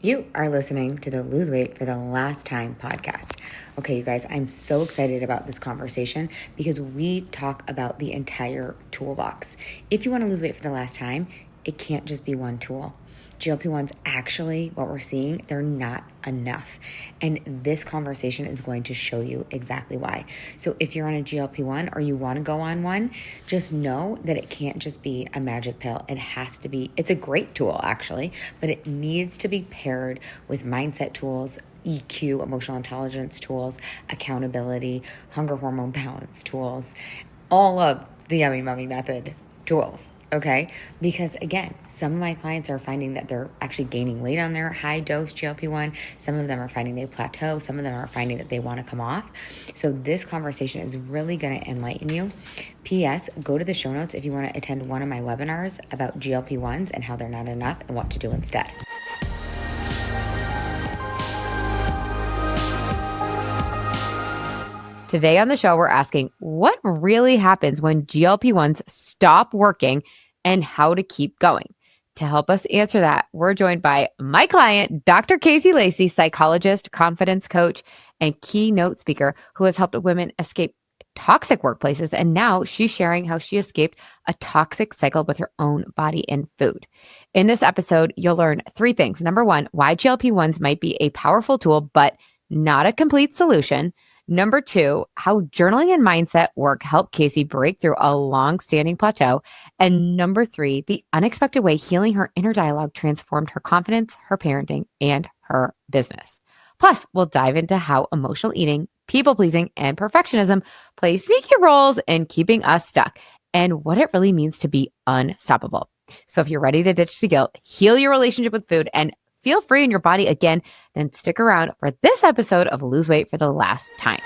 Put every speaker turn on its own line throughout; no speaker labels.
You are listening to the Lose Weight for the Last Time podcast. Okay, you guys, I'm so excited about this conversation because we talk about the entire toolbox. If you want to lose weight for the last time, it can't just be one tool. GLP-1s actually, what we're seeing, they're not enough. And this conversation is going to show you exactly why. So if you're on a GLP-1 or you want to go on one, just know that it can't just be a magic pill. It has to be, it's a great tool actually, but it needs to be paired with mindset tools, EQ, emotional intelligence tools, accountability, hunger hormone balance tools, all of the Yummy Mummy method tools. Okay, because again, some of my clients are finding that they're actually gaining weight on their high dose GLP-1. Some of them are finding they plateau. Some of them are finding that they want to come off. So this conversation is really going to enlighten you. P.S. Go to the show notes if you want to attend one of my webinars about GLP-1s and how they're not enough and what to do instead.
Today on the show, we're asking what really happens when GLP-1s stop working and how to keep going. To help us answer that, we're joined by my client, Dr. Casey Lacey, psychologist, confidence coach, and keynote speaker who has helped women escape toxic workplaces. And now she's sharing how she escaped a toxic cycle with her own body and food. In this episode, you'll learn 3 things. Number 1, why GLP-1s might be a powerful tool, but not a complete solution. Number 2, how journaling and mindset work help Casey break through a long-standing plateau. And number 3, the unexpected way healing her inner dialogue transformed her confidence, her parenting, and her business. Plus, we'll dive into how emotional eating, people-pleasing, and perfectionism play sneaky roles in keeping us stuck and what it really means to be unstoppable. So if you're ready to ditch the guilt, heal your relationship with food, and feel free in your body again, then stick around for this episode of Lose Weight for the Last Time.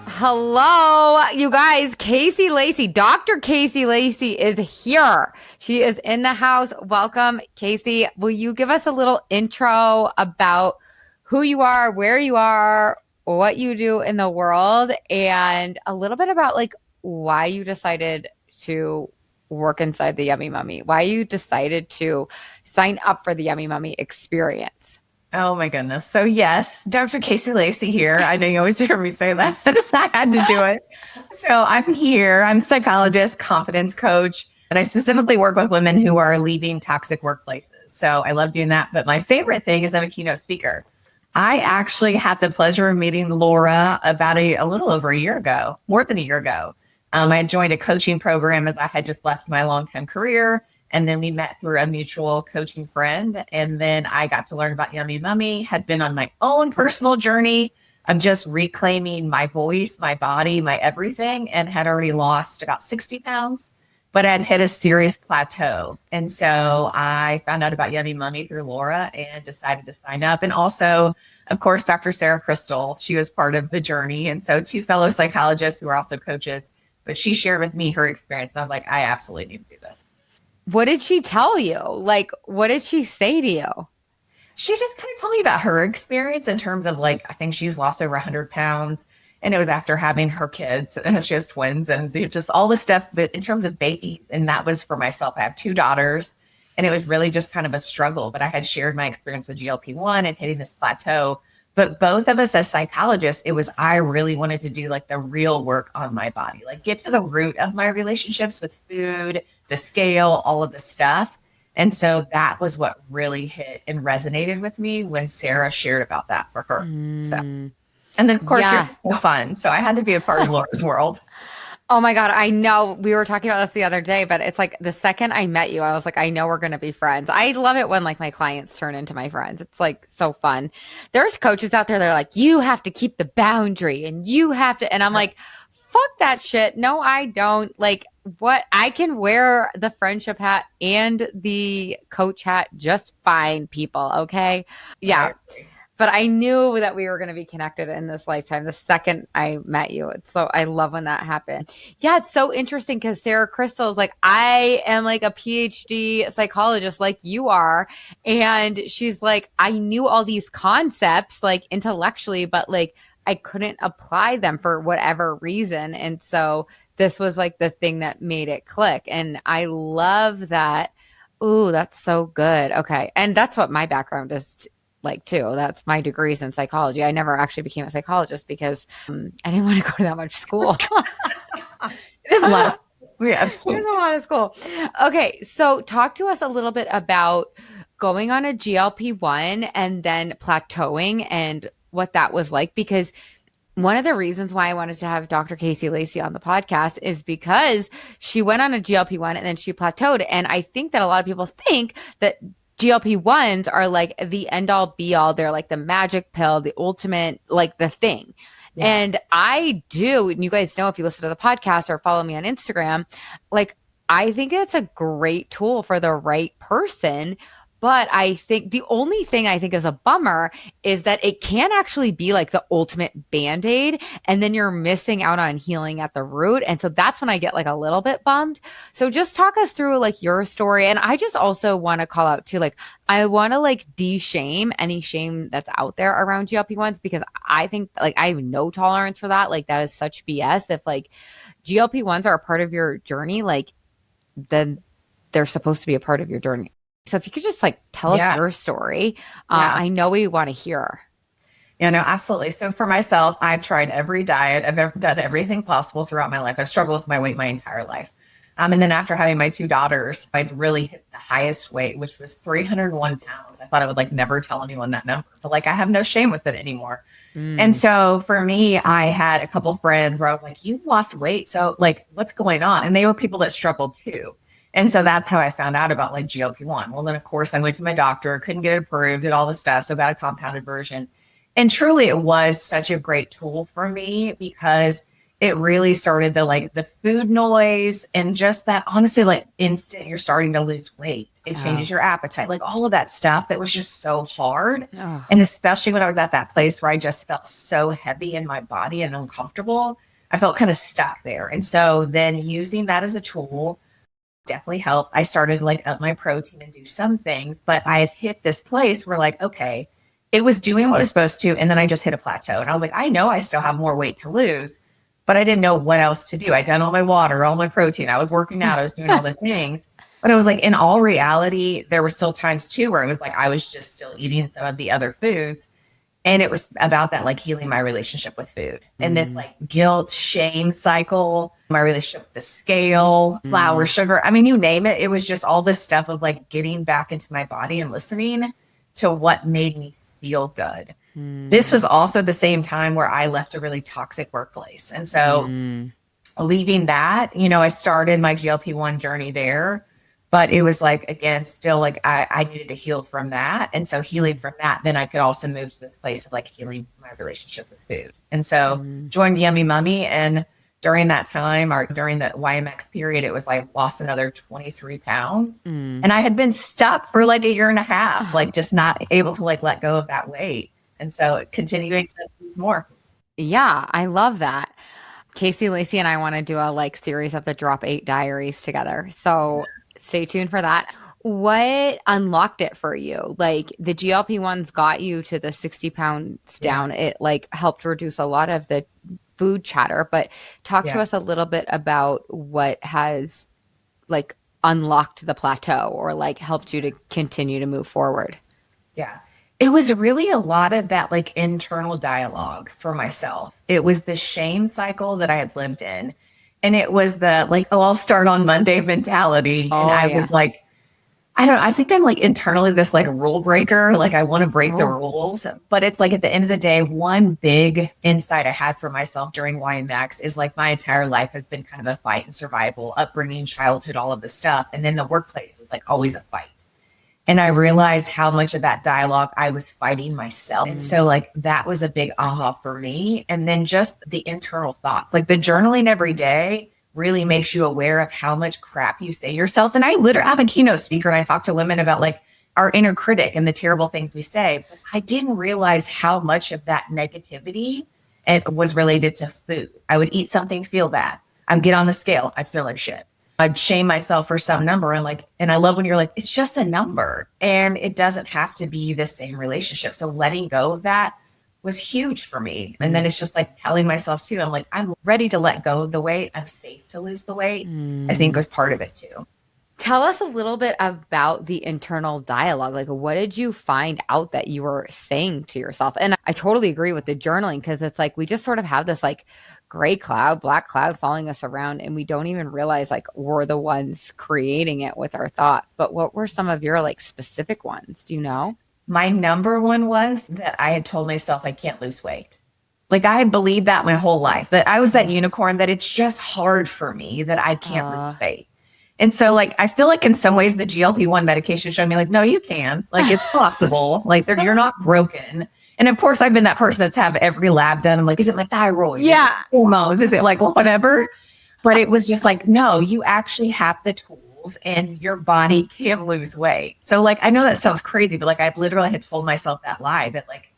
Hello, you guys. Casey Lacey, Dr. Casey Lacey is here. She is in the house. Welcome, Casey. Will you give us a little intro about who you are, where you are, what you do in the world, and a little bit about like why you decided to work inside the Yummy Mummy, why you decided to sign up for the Yummy Mummy experience?
Oh my goodness. So yes, Dr. Casey Lacey here. I know you always hear me say that, but I had to do it. So I'm here. I'm a psychologist, confidence coach, and I specifically work with women who are leaving toxic workplaces. So I love doing that. But my favorite thing is I'm a keynote speaker. I actually had the pleasure of meeting Laura about a little over a year ago, more than a year ago. I had joined a coaching program as I had just left my long-time career. And then we met through a mutual coaching friend. And then I got to learn about Yummy Mummy, had been on my own personal journey of just reclaiming my voice, my body, my everything, and had already lost about 60 pounds, but I had hit a serious plateau. And so I found out about Yummy Mummy through Laura and decided to sign up. And also, of course, Dr. Sarah Crystal, she was part of the journey. And so 2 fellow psychologists who are also coaches, but she shared with me her experience. And I was like, I absolutely need to do this.
What did she tell you? Like, what did she say to you?
She just kind of told me about her experience in terms of like, I think she's lost over 100 pounds. And it was after having her kids, and she has twins and just all this stuff. But in terms of babies, and that was for myself, I have 2 daughters, and it was really just kind of a struggle. But I had shared my experience with GLP-1 and hitting this plateau. But both of us as psychologists, I really wanted to do like the real work on my body, like get to the root of my relationships with food, the scale, all of the stuff. And so that was what really hit and resonated with me when Sarah shared about that for her. So, and then of course, You're so fun. So I had to be a part of Laura's world.
Oh my God, I know. We were talking about this the other day, but it's like the second I met you, I was like, I know we're going to be friends. I love it when like my clients turn into my friends. It's like so fun. There's coaches out there that are like, you have to keep the boundary and you have to. And I'm like, fuck that shit. No, I don't. Like what? I can wear the friendship hat and the coach hat just fine, people. Okay. Yeah. But I knew that we were going to be connected in this lifetime the second I met you. So I love when that happened. Yeah, it's so interesting because Sarah Crystal is like, I am like a PhD psychologist like you are. And she's like, I knew all these concepts like intellectually, but like I couldn't apply them for whatever reason. And so this was like the thing that made it click. And I love that. Ooh, that's so good. Okay. And that's what my background is like too. That's my degrees in psychology. I never actually became a psychologist because I didn't want to go to that much school.
It is a lot of yes.
It's a lot of school. Okay. So talk to us a little bit about going on a GLP-1 and then plateauing and what that was like, because one of the reasons why I wanted to have Dr. Casey Lacey on the podcast is because she went on a GLP-1 and then she plateaued. And I think that a lot of people think that GLP-1s are like the end all be all. They're like the magic pill, the ultimate, like the thing. Yeah. And I do, and you guys know if you listen to the podcast or follow me on Instagram, like I think it's a great tool for the right person. But I think the only thing I think is a bummer is that it can actually be like the ultimate Band-Aid, and then you're missing out on healing at the root. And so that's when I get like a little bit bummed. So just talk us through like your story. And I just also want to call out too, like I want to like de-shame any shame that's out there around GLP-1s, because I think like I have no tolerance for that. Like that is such BS. If like GLP-1s are a part of your journey, like then they're supposed to be a part of your journey. So if you could just like tell us your story, I know we want to hear.
Yeah, no, absolutely. So for myself, I've tried every diet. I've ever done everything possible throughout my life. I've struggled with my weight my entire life. And then after having my 2 daughters, I'd really hit the highest weight, which was 301 pounds. I thought I would like never tell anyone that number, but like I have no shame with it anymore. And so for me, I had a couple friends where I was like, you've lost weight. So like, what's going on? And they were people that struggled too. And so that's how I found out about like GLP-1. Well, then of course I went to my doctor, couldn't get it approved, did all this stuff. So got a compounded version. And truly it was such a great tool for me because it really started the food noise and just that honestly, like instant, you're starting to lose weight. It changes your appetite, like all of that stuff that was just so hard. And especially when I was at that place where I just felt so heavy in my body and uncomfortable, I felt kind of stuck there. And so then using that as a tool definitely helped. I started like up my protein and do some things, but I had hit this place where like, okay, it was doing what it was supposed to. And then I just hit a plateau and I was like, I know I still have more weight to lose, but I didn't know what else to do. I'd done all my water, all my protein. I was working out. I was doing all the things, but it was like in all reality, there were still times too, where it was like, I was just still eating some of the other foods. And it was about that, like healing my relationship with food and this like guilt, shame cycle, my relationship with the scale, flour, sugar. I mean, you name it. It was just all this stuff of like getting back into my body and listening to what made me feel good. This was also the same time where I left a really toxic workplace. And so leaving that, you know, I started my GLP-1 journey there. But it was like, again, still like I needed to heal from that. And so healing from that, then I could also move to this place of like healing my relationship with food. And so joined Yummy Mummy. And during that time or during the YMX period, it was like lost another 23 pounds. And I had been stuck for like a year and a half, like just not able to like let go of that weight. And so continuing to move more.
Yeah, I love that. Casey Lacey and I want to do a like series of the Drop 8 Diaries together. So stay tuned for that. What unlocked it for you? Like the GLP-1s got you to the 60 pounds down. It like helped reduce a lot of the food chatter, but talk to us a little bit about what has like unlocked the plateau or like helped you to continue to move forward.
Yeah. It was really a lot of that like internal dialogue for myself. It was the shame cycle that I had lived in. And it was the like, oh, I'll start on Monday mentality. And I would like, I don't know, I think I'm like internally this like rule breaker. Like I want to break the rules. But it's like at the end of the day, one big insight I had for myself during YMX is like my entire life has been kind of a fight and survival, upbringing, childhood, all of this stuff. And then the workplace was like always a fight. And I realized how much of that dialogue I was fighting myself. And so like that was a big aha for me. And then just the internal thoughts, like the journaling every day really makes you aware of how much crap you say yourself. And I'm a keynote speaker and I talk to women about like our inner critic and the terrible things we say. But I didn't realize how much of that negativity it was related to food. I would eat something, feel bad. I'd get on the scale. I'd feel like shit. I'd shame myself for some number. And I love when you're like, it's just a number and it doesn't have to be the same relationship. So letting go of that was huge for me. And then it's just like telling myself too, I'm like, I'm ready to let go of the weight. I'm safe to lose the weight. I think was part of it too.
Tell us a little bit about the internal dialogue. Like, what did you find out that you were saying to yourself? And I totally agree with the journaling, because it's like we just sort of have this like gray cloud, black cloud following us around, and we don't even realize like we're the ones creating it with our thought. But what were some of your like specific ones? Do you know?
My number one was that I had told myself I can't lose weight. Like I had believed that my whole life, that I was that unicorn, that it's just hard for me, that I can't lose weight. And so like, I feel like in some ways the GLP-1 medication showed me like, no, you can, like, it's possible. Like you're not broken. And of course I've been that person that's have every lab done. I'm like, is it my thyroid?
Yeah.
Is it hormones? Is it like whatever? But it was just like, no, you actually have the tools and your body can lose weight. So like, I know that sounds crazy, but like I literally had told myself that lie that like,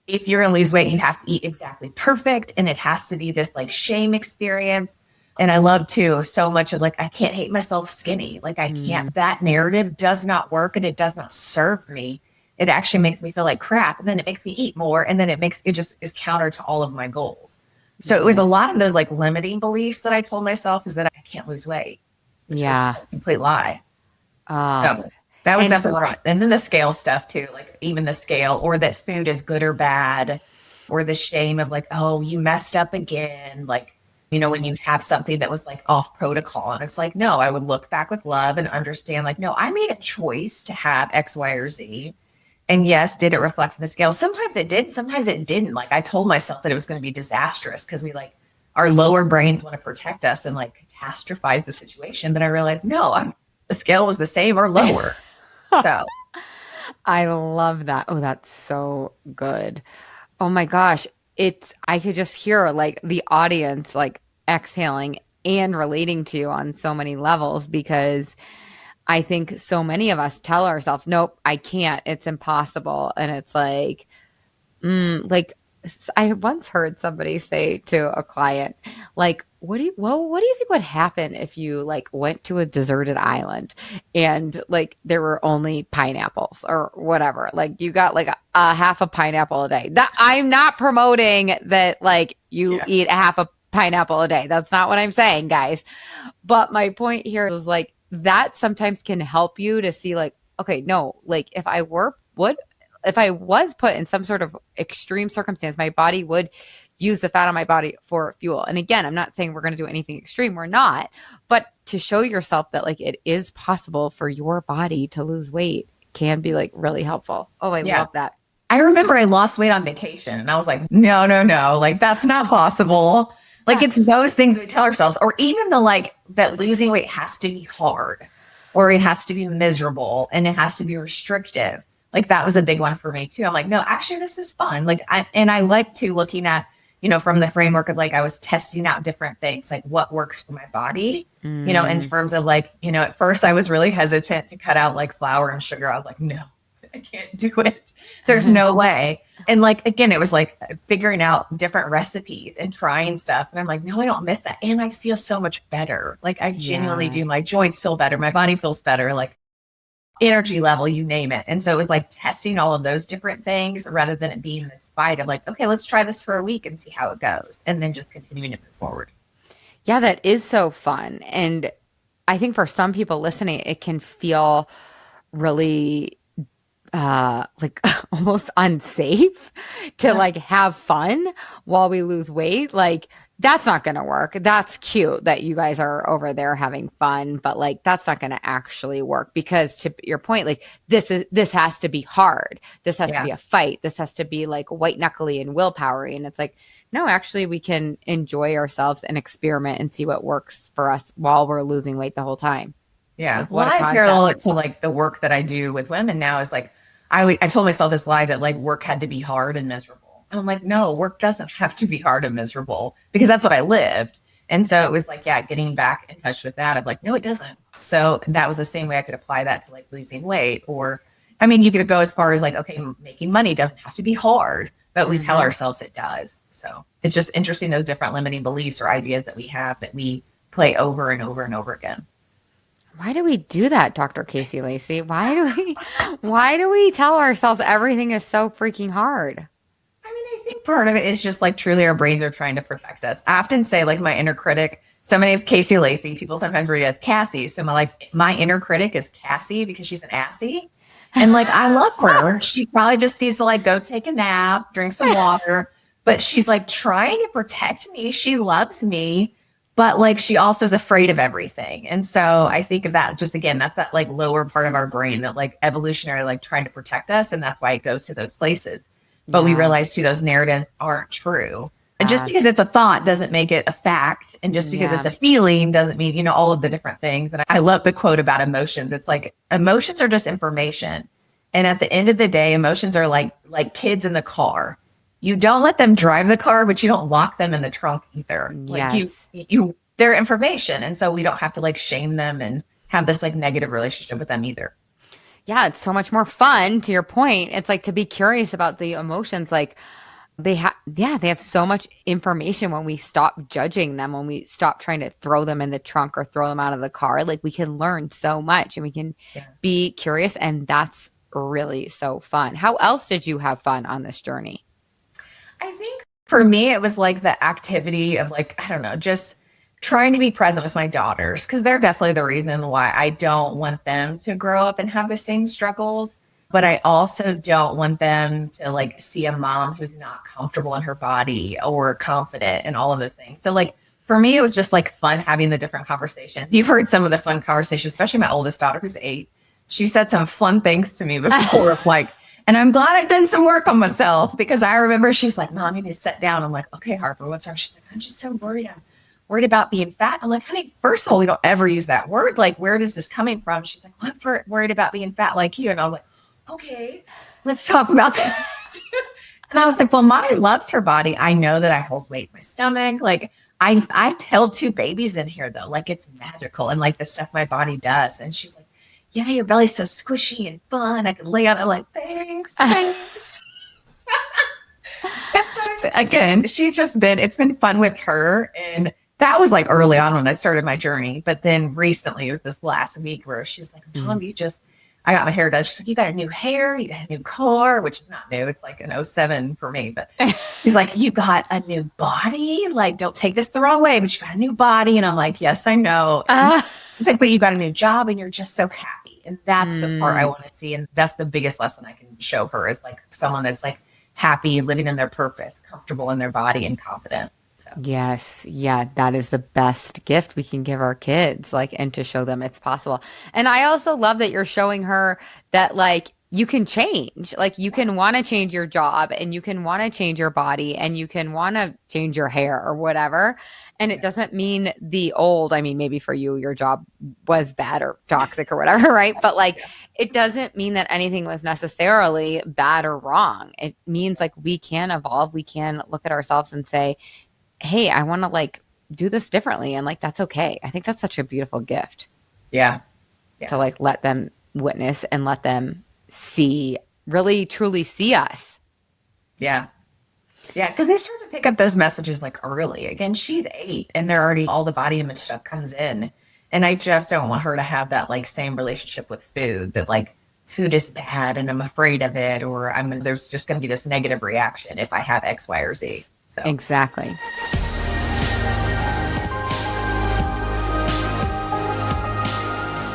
if you're going to lose weight, you have to eat exactly perfect. And it has to be this like shame experience. And I love too, so much of like, I can't hate myself skinny. Like I can't, that narrative does not work and it does not serve me. It actually makes me feel like crap. And then it makes me eat more. And then it just is counter to all of my goals. So it was a lot of those like limiting beliefs that I told myself is that I can't lose weight. Which was a complete lie. So that was definitely right. And then the scale stuff too, like even the scale, or that food is good or bad, or the shame of like, oh, you messed up again. Like, you know, when you have something that was like off protocol, and it's like, no, I would look back with love and understand like, no, I made a choice to have X, Y, or Z. And yes, did it reflect in the scale? Sometimes it did, sometimes it didn't. Like I told myself that it was going to be disastrous because we like, our lower brains want to protect us and like catastrophize the situation. But I realized, no, the scale was the same or lower. So
I love that. Oh, that's so good. Oh my gosh. I could just hear like the audience like exhaling and relating to you on so many levels, because I think so many of us tell ourselves, nope, I can't, it's impossible. And it's like, like I once heard somebody say to a client, like, what do you think would happen if you like went to a deserted island and like there were only pineapples or whatever? Like you got like a half a pineapple a day. That I'm not promoting that like you eat a half a pineapple a day. That's not what I'm saying, guys. But my point here is like that sometimes can help you to see like, okay, no, like if I was put in some sort of extreme circumstance, my body would use the fat on my body for fuel. And again, I'm not saying we're going to do anything extreme. We're not. But to show yourself that like it is possible for your body to lose weight can be like really helpful. Oh, I love that.
I remember I lost weight on vacation and I was like, no, like that's not possible. Like it's those things we tell ourselves, or even the like that losing weight has to be hard or it has to be miserable and it has to be restrictive. Like that was a big one for me too. I'm like, no, actually this is fun. Like I like to looking at, you know, from the framework of like, I was testing out different things, like what works for my body, you know, in terms of like, you know, at first I was really hesitant to cut out like flour and sugar. I was like, no, I can't do it. There's no way. And like, again, it was like figuring out different recipes and trying stuff. And I'm like, no, I don't miss that. And I feel so much better. Like I genuinely do. My joints feel better. My body feels better. Like energy level, you name it. And so it was like testing all of those different things rather than it being this fight of like, okay, let's try this for a week and see how it goes. And then just continuing to move forward.
Yeah, that is so fun. And I think for some people listening, it can feel really like almost unsafe to like have fun while we lose weight. Like that's not going to work. That's cute that you guys are over there having fun, but like that's not going to actually work, because to your point, like this has to be hard. This has to be a fight. This has to be like white knuckly and willpowery. And it's like, no, actually we can enjoy ourselves and experiment and see what works for us while we're losing weight the whole time.
Yeah. Like, well, I parallel it to like the work that I do with women now is like, I told myself this lie that like work had to be hard and miserable. And I'm like, no, work doesn't have to be hard and miserable, because that's what I lived. And so it was like, getting back in touch with that. I'm like, no, it doesn't. So that was the same way I could apply that to like losing weight. Or, I mean, you could go as far as like, okay, making money doesn't have to be hard, but we tell ourselves it does. So it's just interesting, those different limiting beliefs or ideas that we have that we play over and over and over again.
Why do we do that, Dr. Casey Lacey? Why do we tell ourselves everything is so freaking hard?
I mean, I think part of it is just like truly our brains are trying to protect us. I often say like my inner critic, so my name's Casey Lacey. People sometimes read it as Cassie. So my inner critic is Cassie because she's an assy. And like, I love her. She probably just needs to like go take a nap, drink some water, but she's like trying to protect me. She loves me, but like, she also is afraid of everything. And so I think of that just, again, that's that like lower part of our brain that like evolutionary, like trying to protect us. And that's why it goes to those places. But we realize too, those narratives aren't true. And just because it's a thought doesn't make it a fact. And just because it's a feeling doesn't mean, all of the different things. And I love the quote about emotions. It's like, emotions are just information. And at the end of the day, emotions are like kids in the car. You don't let them drive the car, but you don't lock them in the trunk either. Like they're information. And so we don't have to like shame them and have this like negative relationship with them either.
Yeah, it's so much more fun, to your point. It's like to be curious about the emotions. Like they have so much information when we stop judging them, when we stop trying to throw them in the trunk or throw them out of the car. Like we can learn so much and we can be curious, and that's really so fun. How else did you have fun on this journey?
I think for me, it was like the activity of like, I don't know, just trying to be present with my daughters, because they're definitely the reason why I don't want them to grow up and have the same struggles. But I also don't want them to like see a mom who's not comfortable in her body or confident and all of those things. So like for me, it was just like fun having the different conversations. You've heard some of the fun conversations, especially my oldest daughter who's 8. She said some fun things to me before of like, and I'm glad I've done some work on myself, because I remember she's like, Mom, you need to sit down. I'm like, okay, Harper, what's wrong? She's like, I'm just so worried. I'm worried about being fat. I'm like, honey, first of all, we don't ever use that word. Like, where is this coming from? She's like, well, I'm worried about being fat like you. And I was like, okay, let's talk about this. And I was like, well, Mommy loves her body. I know that I hold weight in my stomach. Like I held 2 babies in here though. Like it's magical. And like the stuff my body does. And she's like, yeah, your belly's so squishy and fun. I could lay on it. I'm like, thanks. Again, it's been fun with her. And that was like early on when I started my journey. But then recently, it was this last week where she was like, Mom, I got my hair done. She's like, you got a new hair, you got a new car, which is not new. It's like an '07 for me. But she's like, you got a new body. Like, don't take this the wrong way, but you got a new body. And I'm like, yes, I know. She's like, but you got a new job and you're just so happy. And that's the part I want to see. And that's the biggest lesson I can show her, is like someone that's like happy, living in their purpose, comfortable in their body and confident. So.
Yes. Yeah. That is the best gift we can give our kids, like, and to show them it's possible. And I also love that you're showing her that like you can change, like you can want to change your job and you can want to change your body and you can want to change your hair or whatever. And it doesn't mean maybe for you, your job was bad or toxic or whatever, right? But like, it doesn't mean that anything was necessarily bad or wrong. It means like we can evolve. We can look at ourselves and say, hey, I want to like do this differently. And like, that's okay. I think that's such a beautiful gift.
Yeah.
To like, let them witness and let them really truly see us.
Yeah. Yeah, because they start to pick up those messages like early. Again, she's 8 and they're already, all the body image stuff comes in. And I just don't want her to have that like same relationship with food, that like food is bad and I'm afraid of it, or there's just going to be this negative reaction if I have X, Y, or Z. So.
Exactly.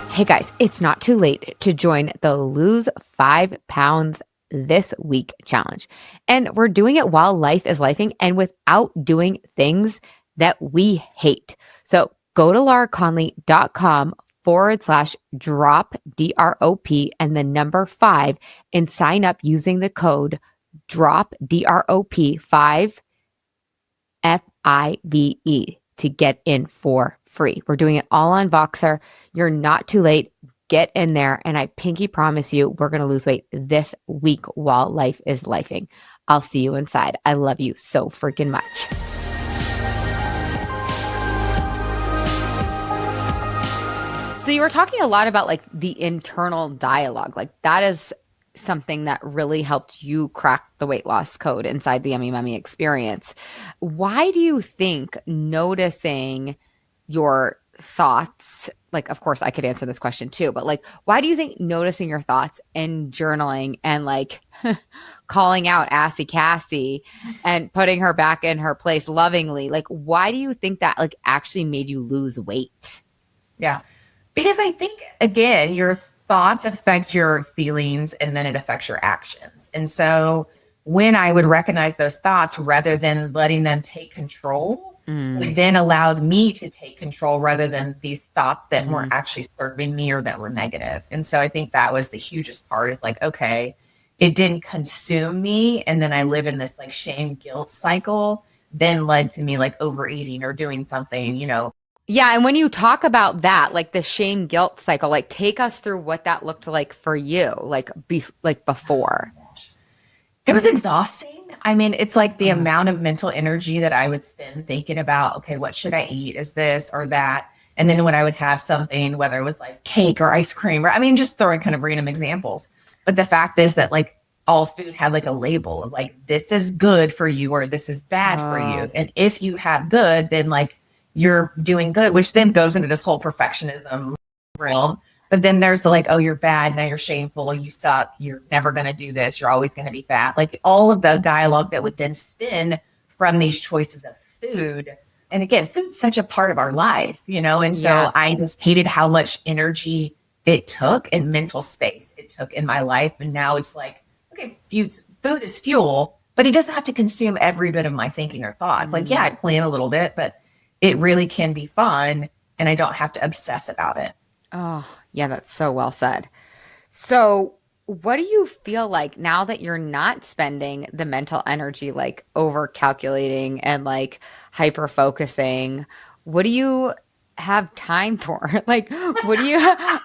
Hey guys, it's not too late to join the Lose 5 Pounds This Week challenge. And we're doing it while life is lifing and without doing things that we hate. So go to lauraconley.com/drop, DROP, and the number 5 and sign up using the code DROP, DROP 5 FIVE to get in for free. We're doing it all on Voxer. You're not too late. Get in there, and I pinky promise you, we're going to lose weight this week while life is lifing. I'll see you inside. I love you so freaking much. So you were talking a lot about like the internal dialogue. Like that is something that really helped you crack the weight loss code inside the Yummy Mummy experience. Why do you think noticing your thoughts, like, of course I could answer this question too, but like, why do you think noticing your thoughts and journaling and like calling out Assy Cassie and putting her back in her place lovingly. Like, why do you think that like actually made you lose weight?
Yeah. Because I think, again, your thoughts affect your feelings and then it affects your actions. And so when I would recognize those thoughts rather than letting them take control, it then allowed me to take control rather than these thoughts that weren't actually serving me or that were negative. And so I think that was the hugest part is like, okay, it didn't consume me. And then I live in this like shame guilt cycle, then led to me like overeating or doing something,
Yeah. And when you talk about that, like the shame guilt cycle, like take us through what that looked like for you, like before.
It was exhausting. I mean, it's like the amount of mental energy that I would spend thinking about, okay, what should I eat? Is this or that? And then when I would have something, whether it was like cake or ice cream, or I mean, just throwing kind of random examples. But the fact is that like all food had like a label of like, this is good for you or this is bad for you. And if you have good, then like you're doing good, which then goes into this whole perfectionism realm. But then there's the like, oh, you're bad. Now you're shameful. You suck. You're never going to do this. You're always going to be fat. Like all of the dialogue that would then spin from these choices of food. And again, food's such a part of our life, And so I just hated how much energy it took and mental space it took in my life. And now it's like, okay, food is fuel, but it doesn't have to consume every bit of my thinking or thoughts. Like, yeah, I plan a little bit, but it really can be fun. And I don't have to obsess about it.
Oh, yeah, that's so well said. So, what do you feel like now that you're not spending the mental energy like over calculating and like hyper focusing? What do you have time for? Like, what do you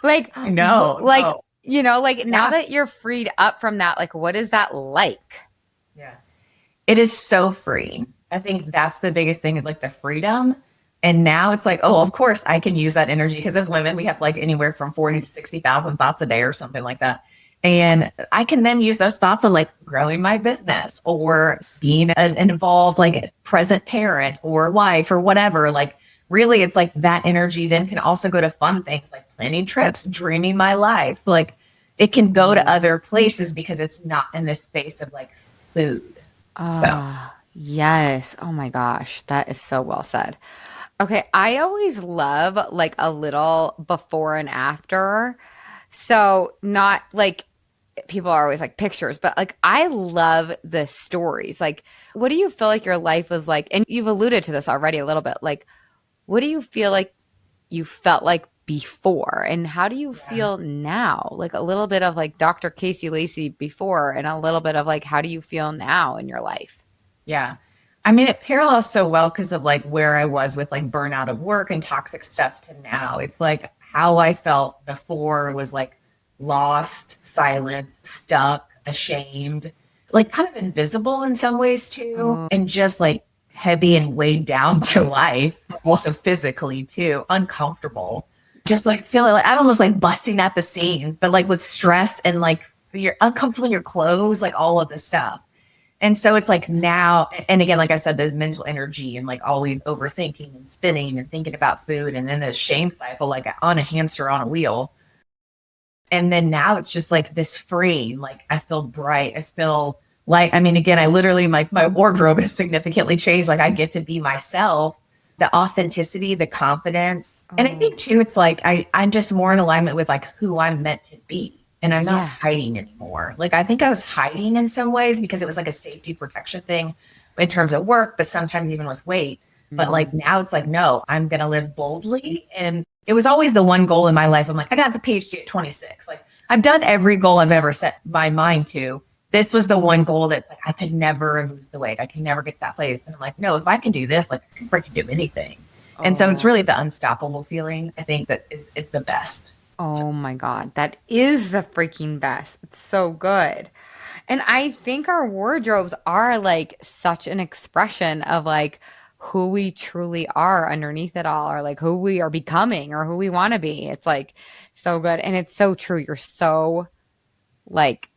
like?
No,
like now that you're freed up from that, like, what is that like?
Yeah, it is so free. I think that's the biggest thing is like the freedom. And now it's like, oh, of course I can use that energy because as women, we have like anywhere from 40 to 60,000 thoughts a day or something like that. And I can then use those thoughts on like growing my business or being an involved, like present parent or wife or whatever. Like really, it's like that energy then can also go to fun things like planning trips, dreaming my life. Like it can go to other places because it's not in this space of like food.
Yes. Oh my gosh. That is so well said. Okay, I always love like a little before and after. So not like people are always like pictures, but like I love the stories. Like, what do you feel like your life was like? And you've alluded to this already a little bit. Like, what do you feel like you felt like before? And how do you feel now? Like a little bit of like Dr. Casey Lacey before and a little bit of like, how do you feel now in your life?
Yeah. I mean, it parallels so well because of like where I was with like burnout of work and toxic stuff to now. It's like how I felt before was like lost, silenced, stuck, ashamed, like kind of invisible in some ways too. And just like heavy and weighed down by life, also physically too, uncomfortable. Just like feeling like I'm almost like busting at the seams, but like with stress and like you're uncomfortable in your clothes, like all of this stuff. And so it's like now, and again, like I said, the mental energy and like always overthinking and spinning and thinking about food and then the shame cycle, like on a hamster on a wheel. And then now it's just like this free, like I feel bright. I feel like, I mean, again, I literally, my wardrobe has significantly changed. Like I get to be myself, the authenticity, the confidence. And I think too, it's like, I'm just more in alignment with like who I'm meant to be. And I'm not hiding anymore. Like, I think I was hiding in some ways because it was like a safety protection thing in terms of work, but sometimes even with weight. But like now it's like, no, I'm going to live boldly. And it was always the one goal in my life. I'm like, I got the PhD at 26. Like I've done every goal I've ever set my mind to. This was the one goal that's like, I could never lose the weight. I can never get to that place. And I'm like, no, if I can do this, like I can freaking do anything. And so it's really the unstoppable feeling, I think, that is the best.
Oh my God, that is the freaking best. It's so good. And I think our wardrobes are like such an expression of like who we truly are underneath it all, or like who we are becoming or who we want to be. It's like so good. And it's so true. You're so like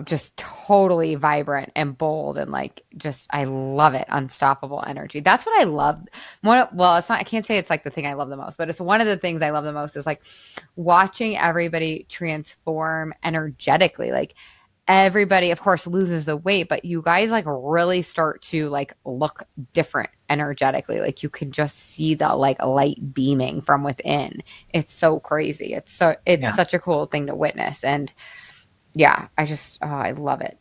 just totally vibrant and bold and like just I love it. Unstoppable energy. That's what I love. Well, it's not, I can't say it's like the thing I love the most, but it's one of the things I love the most is like watching everybody transform energetically. Like everybody, of course, loses the weight, but you guys like really start to like look different energetically. Like you can just see the like light beaming from within. It's so crazy. It's such a cool thing to witness. And yeah, I love it.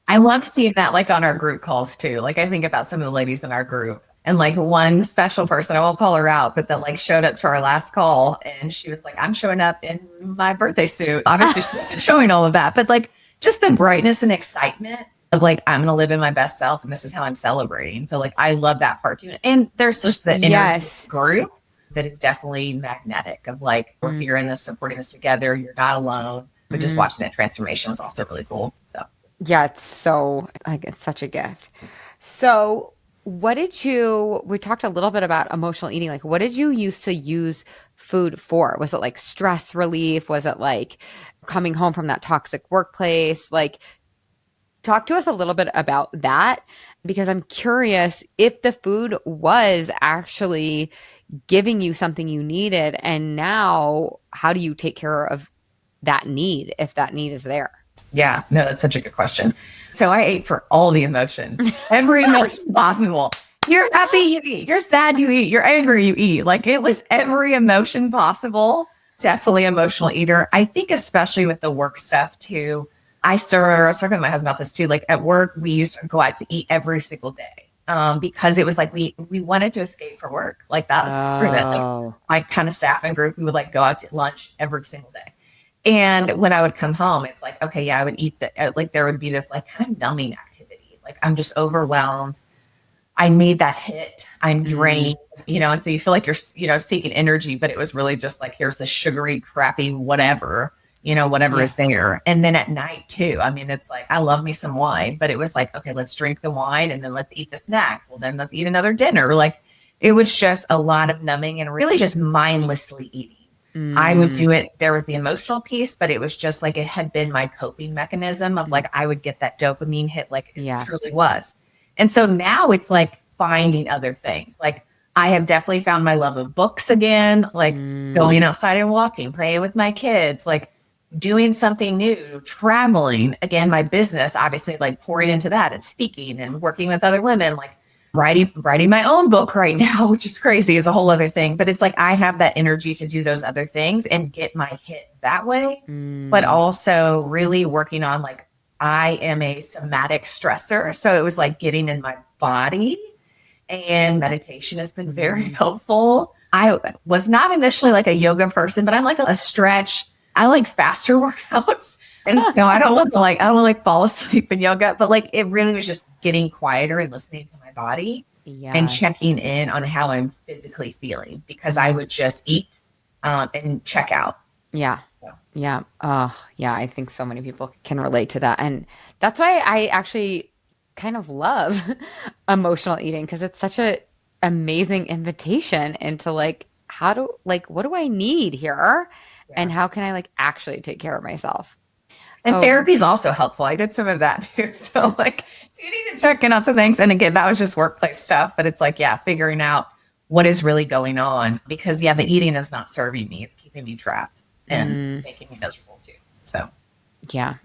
I love seeing that like on our group calls too. Like I think about some of the ladies in our group and like one special person, I won't call her out, but that like showed up to our last call and she was like, I'm showing up in my birthday suit. Obviously she wasn't showing all of that, but like just the brightness and excitement of like, I'm going to live in my best self and this is how I'm celebrating. So like, I love that part too. And there's just the energy group that is definitely magnetic of like, we're here in this, supporting this together. You're not alone, but just watching that transformation was also really cool. So
yeah, it's such a gift. So we talked a little bit about emotional eating. Like what did you used to use food for? Was it like stress relief? Was it like coming home from that toxic workplace? Like talk to us a little bit about that, because I'm curious if the food was actually giving you something you needed. And now how do you take care of that need if that need is there?
Yeah, no, that's such a good question. So I ate for all the emotions, every emotion possible. You're happy, you eat. You're sad, you eat. You're angry, you eat. Like it was every emotion possible. Definitely emotional eater. I think especially with the work stuff too. I was talking with my husband about this too. Like at work, we used to go out to eat every single day because it was like we wanted to escape for work. Like that was proven. Like my kind of staff and group, we would like go out to lunch every single day. And when I would come home, it's like, okay, yeah, I would eat like there would be this like kind of numbing activity. Like I'm just overwhelmed. I made that hit. I'm drained, and so you feel like you're, seeking energy, but it was really just like, here's the sugary, crappy, whatever is there. And then at night too, I mean, it's like, I love me some wine, but it was like, okay, let's drink the wine and then let's eat the snacks. Well, then let's eat another dinner. Like it was just a lot of numbing and really just mindlessly eating. I would do it. There was the emotional piece, but it was just like, it had been my coping mechanism of like, I would get that dopamine hit like it truly was. And so now it's like finding other things. Like I have definitely found my love of books again, like going outside and walking, playing with my kids, like doing something new, traveling. Again, my business, obviously like pouring into that and speaking and working with other women, like writing my own book right now, which is crazy, is a whole other thing. But it's like, I have that energy to do those other things and get my hit that way, but also really working on like, I am a somatic stressor. So it was like getting in my body, and meditation has been very helpful. I was not initially like a yoga person, but I'm like a stretch. I like faster workouts. And so I don't want to fall asleep in yoga, but like it really was just getting quieter and listening to my body and checking in on how I'm physically feeling, because I would just eat and check out.
Yeah. Oh, yeah. I think so many people can relate to that. And that's why I actually kind of love emotional eating, because it's such a amazing invitation into like, what do I need here? Yeah. And how can I like actually take care of myself?
And therapy is also helpful. I did some of that too. So like, you need to check in on some things. And again, that was just workplace stuff, but it's like, figuring out what is really going on, because the eating is not serving me. It's keeping me trapped and making me miserable too. So
yeah.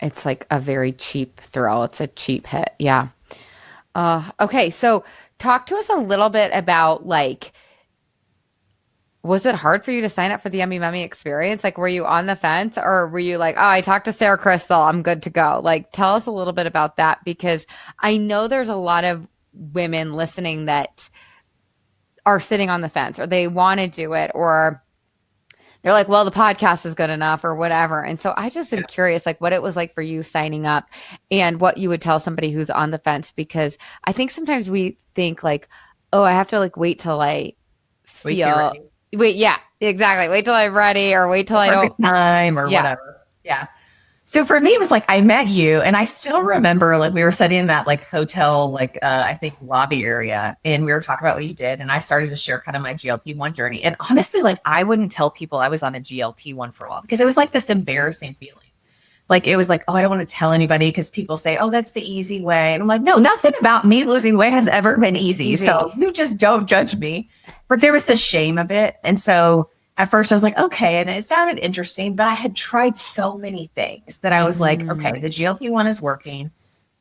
It's like a very cheap thrill. It's a cheap hit. Yeah. Okay. So talk to us a little bit about like, was it hard for you to sign up for the Yummy Mummy experience? Like, were you on the fence, or were you like, oh, I talked to Sarah Crystal, I'm good to go? Like, tell us a little bit about that, because I know there's a lot of women listening that are sitting on the fence, or they want to do it, or they're like, well, the podcast is good enough or whatever. And so I just am curious, like what it was like for you signing up and what you would tell somebody who's on the fence, because I think sometimes we think like, oh, I have to like wait till I feel... Wait, yeah, exactly. Wait till I'm ready, or wait till I don't
time or whatever. Yeah. So for me, it was like, I met you, and I still remember like we were sitting in that like hotel, like I think lobby area, and we were talking about what you did. And I started to share kind of my GLP-1 journey. And honestly, like I wouldn't tell people I was on a GLP-1 for a while, because it was like this embarrassing feeling. Like it was like, oh, I don't want to tell anybody, because people say, oh, that's the easy way. And I'm like, no, nothing about me losing weight has ever been easy. So you just don't judge me. But there was the shame of it. And so at first I was like, okay. And it sounded interesting, but I had tried so many things that I was like, okay, the GLP-1 is working,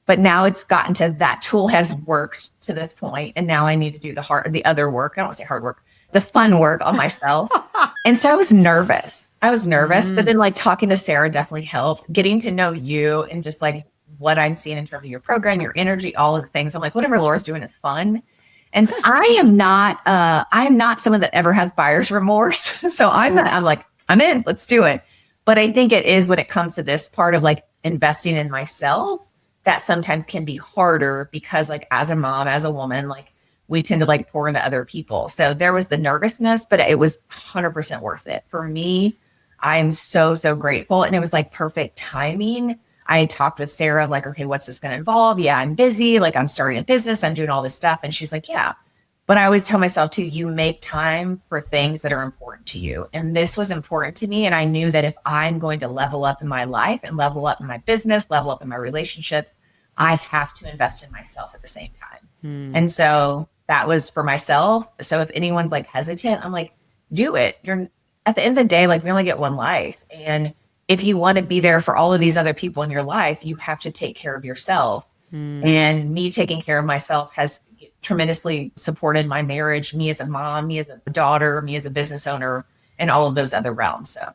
but now it's gotten to that tool has worked to this point, and now I need to do the other work. I don't want to say hard work, the fun work on myself. And so I was nervous. But then like talking to Sarah definitely helped. Getting to know you and just like what I'm seeing in terms of your program, your energy, all of the things. I'm like, whatever Laura's doing is fun. And I am not someone that ever has buyer's remorse. So I'm like, I'm in, let's do it. But I think it is when it comes to this part of like investing in myself, that sometimes can be harder because like as a mom, as a woman, like we tend to like pour into other people. So there was the nervousness, but it was 100% worth it. For me, I am so, so grateful. And it was like perfect timing. I talked with Sarah, like, okay, what's this going to involve? Yeah, I'm busy. Like I'm starting a business. I'm doing all this stuff. And she's like, yeah. But I always tell myself too, you make time for things that are important to you. And this was important to me. And I knew that if I'm going to level up in my life and level up in my business, level up in my relationships, I have to invest in myself at the same time. And so that was for myself. So if anyone's like hesitant, I'm like, do it. You're at the end of the day, like we only get one life. And if you want to be there for all of these other people in your life, you have to take care of yourself. And me taking care of myself has tremendously supported my marriage, me as a mom, me as a daughter, me as a business owner, and all of those other realms. So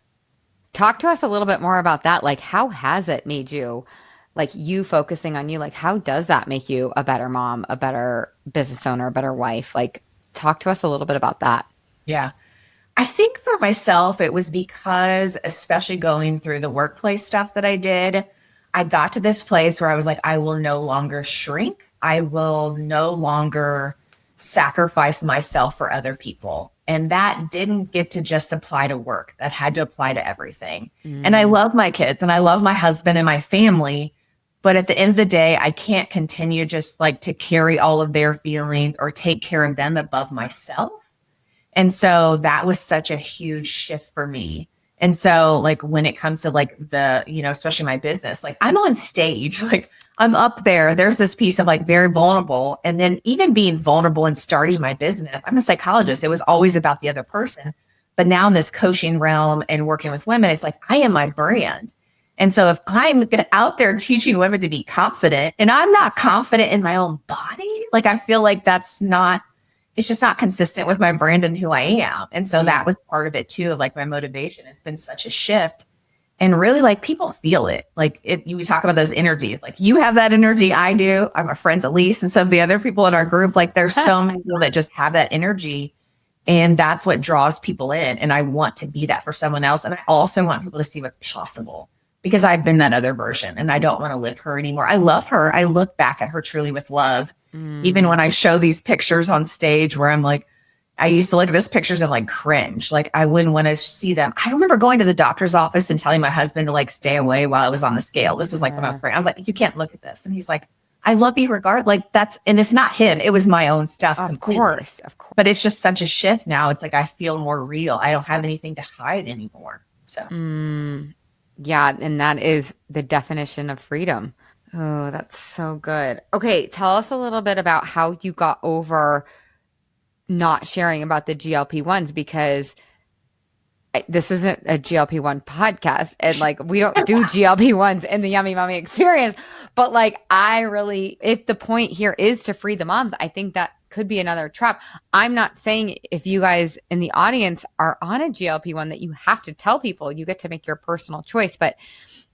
talk to us a little bit more about that. Like, how has it made you, like you focusing on you, like how does that make you a better mom, a better business owner, a better wife? Like talk to us a little bit about that.
Yeah. I think for myself, it was because, especially going through the workplace stuff that I did, I got to this place where I was like, I will no longer shrink. I will no longer sacrifice myself for other people. And that didn't get to just apply to work. That had to apply to everything. And I love my kids and I love my husband and my family. But at the end of the day, I can't continue just like to carry all of their feelings or take care of them above myself. And so that was such a huge shift for me. And so like when it comes to like the, especially my business, like I'm on stage, like I'm up there, there's this piece of like very vulnerable. And then even being vulnerable and starting my business, I'm a psychologist. It was always about the other person. But now in this coaching realm and working with women, it's like, I am my brand. And so if I'm out there teaching women to be confident and I'm not confident in my own body, like I feel like it's just not consistent with my brand and who I am. And so that was part of it too, of like my motivation. It's been such a shift and really like people feel it. Like we talk about those energies, like you have that energy. I do. I'm a friends, Elise, and some of the other people in our group, like there's so many people that just have that energy and that's what draws people in. And I want to be that for someone else. And I also want people to see what's possible because I've been that other version and I don't want to live her anymore. I love her. I look back at her truly with love. Even when I show these pictures on stage where I'm like, I used to look at those pictures and like cringe. Like I wouldn't want to see them. I remember going to the doctor's office and telling my husband to like stay away while I was on the scale. This was like when I was pregnant. I was like, you can't look at this. And he's like, I love you regard. Like and it's not him. It was my own stuff.
Of course.
But it's just such a shift now. It's like, I feel more real. I don't have anything to hide anymore. So.
Yeah. And that is the definition of freedom. Oh, that's so good. Okay. Tell us a little bit about how you got over not sharing about the GLP-1s because this isn't a GLP-1 podcast and like we don't do GLP-1s in the Yummy Mommy experience, but like if the point here is to free the moms, I think that could be another trap. I'm not saying if you guys in the audience are on a GLP-1 that you have to tell people, you get to make your personal choice, but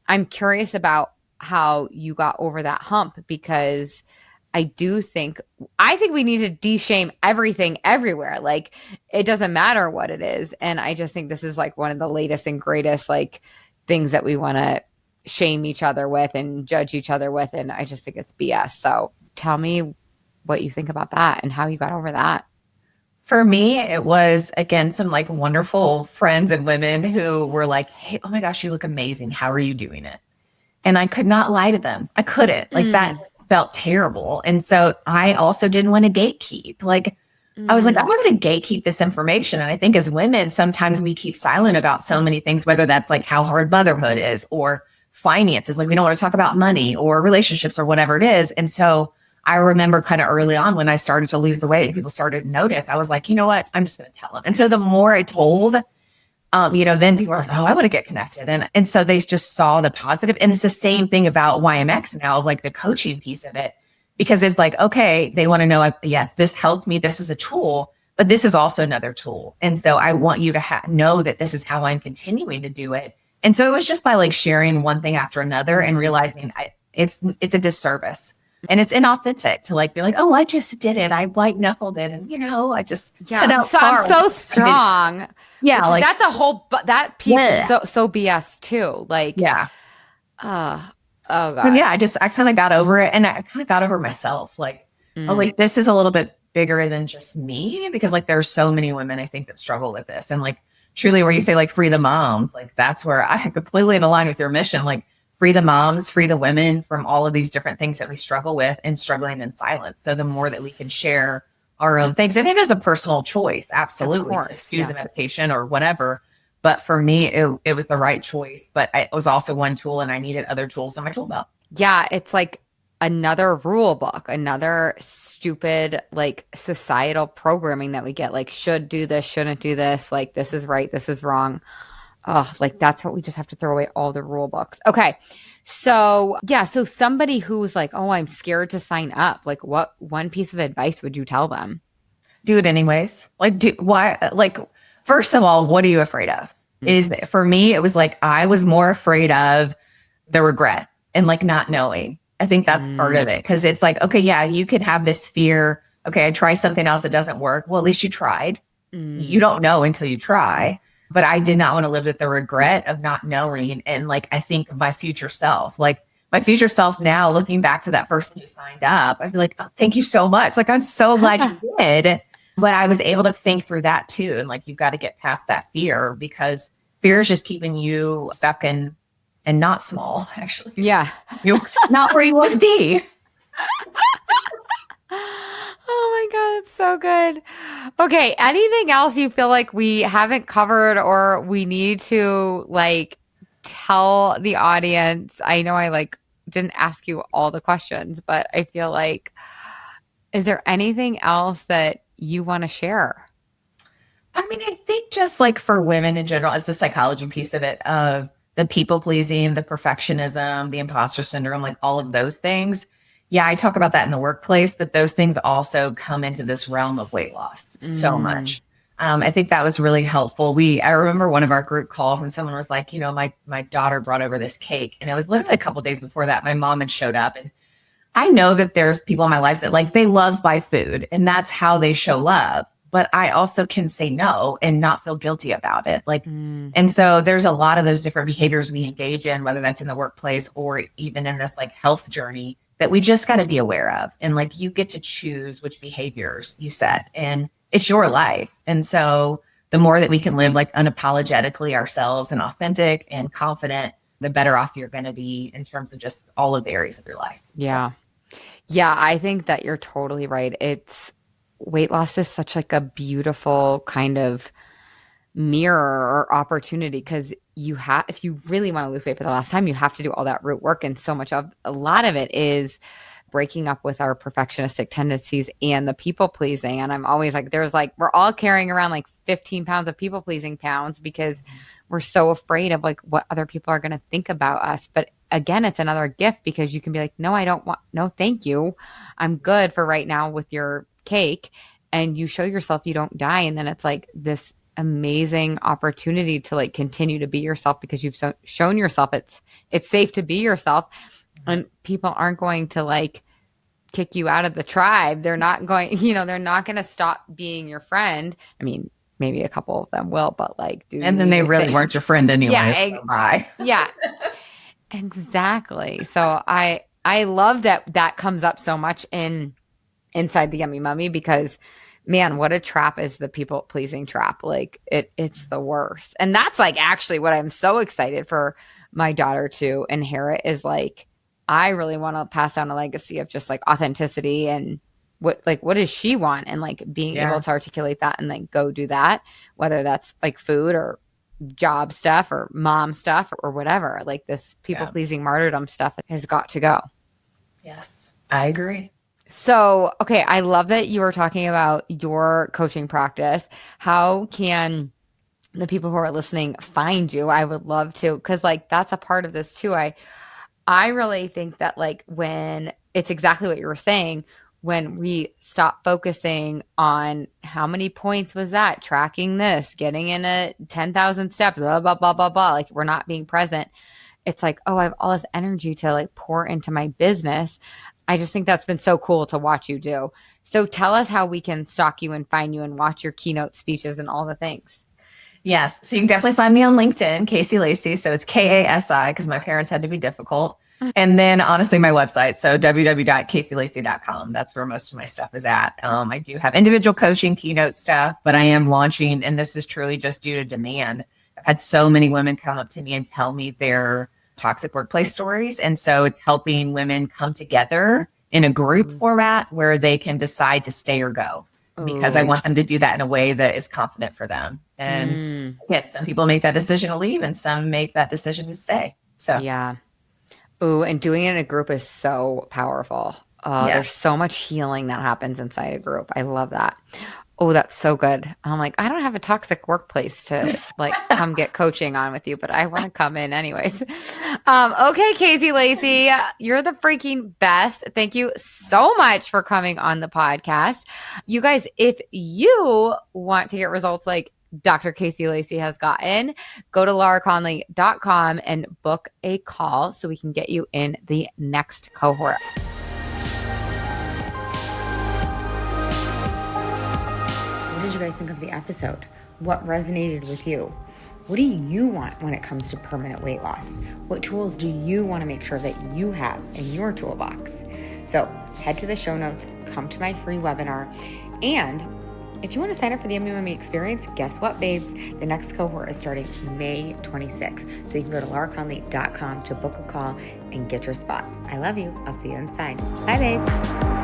I'm curious about how you got over that hump because I think we need to de-shame everything everywhere. Like it doesn't matter what it is. And I just think this is like one of the latest and greatest like things that we want to shame each other with and judge each other with. And I just think it's BS. So tell me what you think about that and how you got over that.
For me, it was, again, some like wonderful friends and women who were like, hey, oh my gosh, you look amazing. How are you doing it? And I could not lie to them. I couldn't. Like that felt terrible. And so I also didn't want to gatekeep. Like I was like, I'm going to gatekeep this information. And I think as women, sometimes we keep silent about so many things, whether that's like how hard motherhood is or finances. Like we don't want to talk about money or relationships or whatever it is. And so I remember kind of early on when I started to lose the weight and people started to notice, I was like, you know what? I'm just going to tell them. And so the more I told, then people are like, oh, I want to get connected. And so they just saw the positive. And it's the same thing about YMX now, like the coaching piece of it, because it's like, okay, they want to know, yes, this helped me. This is a tool, but this is also another tool. And so I want you to know that this is how I'm continuing to do it. And so it was just by like sharing one thing after another and realizing it's a disservice. And it's inauthentic to like be like, oh, I just did it. I white knuckled it. And, I just cut out
so I'm so strong.
Yeah. Like
that's a whole, that piece is so BS too. Like,
yeah.
Oh God.
And yeah, I kind of got over it, and I kind of got over myself. Like, I was like, this is a little bit bigger than just me, because like there are so many women I think that struggle with this. And like truly where you say like free the moms, like that's where I completely in line with your mission. Like, free the moms, free the women from all of these different things that we struggle with and struggling in silence. So the more that we can share our own things, and it is a personal choice, absolutely, to choose a medication or whatever. But for me, it was the right choice, but it was also one tool, and I needed other tools in my tool belt.
Yeah. It's like another rule book, another stupid, like societal programming that we get, like should do this, shouldn't do this. Like this is right. This is wrong. Oh, like that's what we just have to throw away, all the rule books. Okay. So yeah. So somebody who's like, oh, I'm scared to sign up. Like what one piece of advice would you tell them?
Do it anyways. Like why? Like, first of all, what are you afraid of? For me, it was like, I was more afraid of the regret and like not knowing. I think that's part of it. Cause it's like, okay, yeah, you could have this fear. Okay. I try something else that doesn't work. Well, at least you tried. You don't know until you try. But I did not want to live with the regret of not knowing. And like, I think of my future self, now, looking back to that person who signed up, I'd be like, oh, thank you so much. Like, I'm so glad you did. But I was able to think through that too. And like, you've got to get past that fear, because fear is just keeping you stuck and not small, actually.
Yeah.
You're not where you want to be.
Oh my God, it's so good. Okay, anything else you feel like we haven't covered or we need to like tell the audience? I know I like didn't ask you all the questions, but I feel like, is there anything else that you want to share?
I mean, I think just like for women in general, as the psychology piece of it, of the people pleasing, the perfectionism, the imposter syndrome, like all of those things. Yeah, I talk about that in the workplace, but those things also come into this realm of weight loss so much. I think that was really helpful. I remember one of our group calls and someone was like, my daughter brought over this cake. And it was literally a couple of days before that, my mom had showed up. And I know that there's people in my life that like, they love buy food and that's how they show love. But I also can say no and not feel guilty about it. Like, and so there's a lot of those different behaviors we engage in, whether that's in the workplace or even in this like health journey, that we just got to be aware of. And like, you get to choose which behaviors you set, and it's your life. And so the more that we can live like unapologetically ourselves and authentic and confident, the better off you're going to be in terms of just all of the areas of your life.
Yeah. So. Yeah. I think that you're totally right. Weight loss is such like a beautiful kind of mirror or opportunity, because if you really want to lose weight for the last time, you have to do all that root work. And a lot of it is breaking up with our perfectionistic tendencies and the people pleasing. And I'm always like, we're all carrying around like 15 pounds of people pleasing pounds because we're so afraid of like what other people are going to think about us. But again, it's another gift, because you can be like, no, thank you. I'm good for right now with your cake. And you show yourself you don't die. And then it's like this amazing opportunity to like continue to be yourself, because you've shown yourself it's safe to be yourself, and people aren't going to like kick you out of the tribe. They're not going, they're not going to stop being your friend. I mean, maybe a couple of them will, but like,
and then they really weren't your friend anyway.
Yeah,
so bye.
Yeah, exactly. So I love that comes up so much inside the Yummy Mummy, because man, what a trap is the people pleasing trap. Like it's the worst. And that's like actually what I'm so excited for my daughter to inherit, is like, I really want to pass down a legacy of just like authenticity and what does she want, and like being able to articulate that and like go do that, whether that's like food or job stuff or mom stuff or whatever. Like this people pleasing martyrdom stuff has got to go.
Yes, I agree.
So, okay, I love that you were talking about your coaching practice. How can the people who are listening find you. I would love to, because like that's a part of this too. I really think that like when it's exactly what you were saying, when we stop focusing on how many points was that, tracking this, getting in a 10,000 steps, blah, blah, blah, blah, blah, like we're not being present. It's like, oh, I have all this energy to like pour into my business. I just think that's been so cool to watch you do. So tell us how we can stalk you and find you and watch your keynote speeches and all the things.
Yes. So you can definitely find me on LinkedIn, Casey Lacey. So it's KASI because my parents had to be difficult. And then honestly, my website. So www.caseylacey.com. That's where most of my stuff is at. I do have individual coaching, keynote stuff, but I am launching, and this is truly just due to demand. I've had so many women come up to me and tell me their toxic workplace stories. And so it's helping women come together in a group format where they can decide to stay or go. Because I want them to do that in a way that is confident for them. And yet some people make that decision to leave and some make that decision to stay. So
yeah. Ooh, and doing it in a group is so powerful. There's so much healing that happens inside a group. I love that. Oh, that's so good. I'm like, I don't have a toxic workplace to like come get coaching on with you, but I want to come in anyways. Okay, Casey Lacey, you're the freaking best. Thank you so much for coming on the podcast. You guys, if you want to get results like Dr. Casey Lacey has gotten, go to lauraconley.com and book a call so we can get you in the next cohort.
What did you guys think of the episode? What resonated with you? What do you want when it comes to permanent weight loss? What tools do you want to make sure that you have in your toolbox? So head to the show notes, come to my free webinar, and if you want to sign up for the MUME experience, guess what, babes? The next cohort is starting May 26th. So you can go to lauraconley.com to book a call and get your spot. I love you. I'll see you inside. Bye, babes.